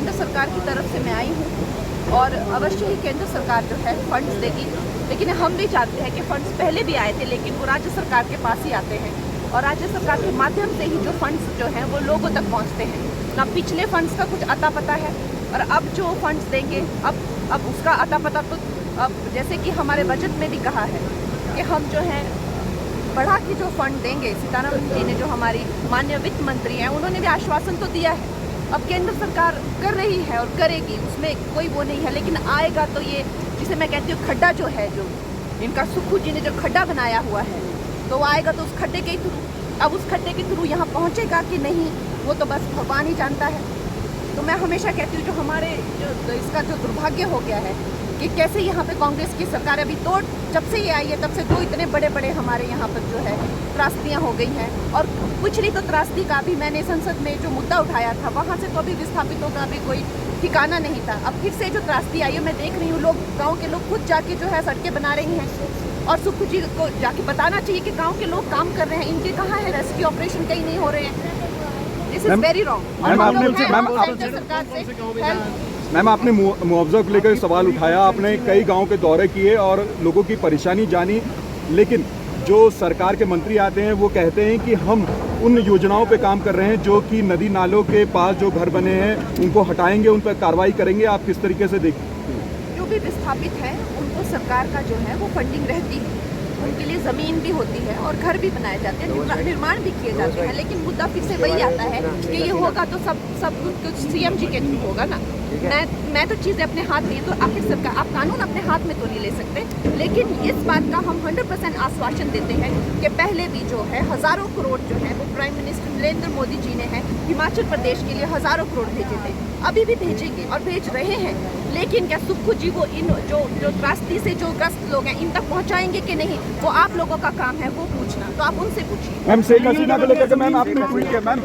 केंद्र सरकार की तरफ से मैं आई हूँ और अवश्य ही केंद्र सरकार जो है फंड्स देगी, लेकिन हम भी जानते हैं कि फंड्स पहले भी आए थे लेकिन वो राज्य सरकार के पास ही आते हैं और राज्य सरकार के माध्यम से ही जो फंड्स जो हैं वो लोगों तक पहुँचते हैं। ना पिछले फंड्स का कुछ अता पता है और अब जो फंड्स देंगे अब उसका अता पता तो अब जैसे कि हमारे बजट में भी कहा है कि हम जो है बढ़ा के जो फंड देंगे। सीतारमण जी ने जो हमारी माननीय वित्त मंत्री हैं उन्होंने भी आश्वासन तो दिया है, अब केंद्र सरकार कर रही है और करेगी, उसमें कोई वो नहीं है। लेकिन आएगा तो ये जिसे मैं कहती हूँ खड्डा जो है, जो इनका सुक्खू जी ने जो खड्डा बनाया हुआ है, तो वो आएगा तो उस खड्डे के ही थ्रू, अब उस खड्डे के थ्रू यहाँ पहुँचेगा कि नहीं वो तो बस भगवान ही जानता है। तो मैं हमेशा कहती हूँ जो हमारे जो इसका जो दुर्भाग्य हो गया है कि कैसे यहाँ पे कांग्रेस की सरकार अभी तो जब से ये आई है तब से दो इतने बड़े बड़े हमारे यहाँ पर जो है त्रासदियाँ हो गई हैं। और पिछली तो त्रासदी का भी मैंने संसद में जो मुद्दा उठाया था वहाँ से तो अभी विस्थापितों का भी कोई ठिकाना नहीं था। अब फिर से जो त्रासदी आई है मैं देख रही हूँ, लोग गाँव के लोग खुद जाके जो है सड़कें बना रही हैं और सुक्खू जी को जाके बताना चाहिए कि गाँव के लोग काम कर रहे हैं, इनके कहाँ है रेस्क्यू ऑपरेशन कहीं नहीं हो रहे हैं। This is very wrong. Ma'am आपने मुआवजा को लेकर सवाल उठाया, आपने कई गांव के दौरे किए और लोगों की परेशानी जानी, लेकिन जो सरकार के मंत्री आते हैं वो कहते हैं कि हम उन योजनाओं पे काम कर रहे हैं जो कि नदी नालों के पास जो घर बने हैं उनको हटाएंगे, उन पर कार्रवाई करेंगे। आप किस तरीके से देखते हैं? जो भी विस्थापित है उनको सरकार का जो है वो फंडिंग रहती है, उनके लिए ज़मीन भी होती है और घर भी बनाए जाते हैं, निर्माण भी किए जाते हैं। लेकिन मुद्दा फिर से वही आता है कि ये होगा तो सब कुछ सीएम जी के थ्रू होगा ना। मैं तो चीज़ें अपने हाथ में, तो आखिर सरकार आप कानून अपने हाथ में तो नहीं ले सकते। लेकिन इस बात का हम 100% आश्वासन देते हैं कि पहले भी जो है हज़ारों करोड़ जो है वो प्राइम मिनिस्टर नरेंद्र मोदी जी ने है हिमाचल प्रदेश के लिए हज़ारों करोड़ भेजे थे, अभी भी भेजेंगे और भेज रहे हैं। लेकिन क्या सुक्खू जी वो इन जो त्रासदी से जो ग्रस्त लोग हैं इन तक पहुंचाएंगे कि नहीं, वो आप लोगों का काम है वो पूछना, तो आप उनसे पूछिए। मैम शेख हसीना को लेकर मैम आपने ट्वीट किया मैम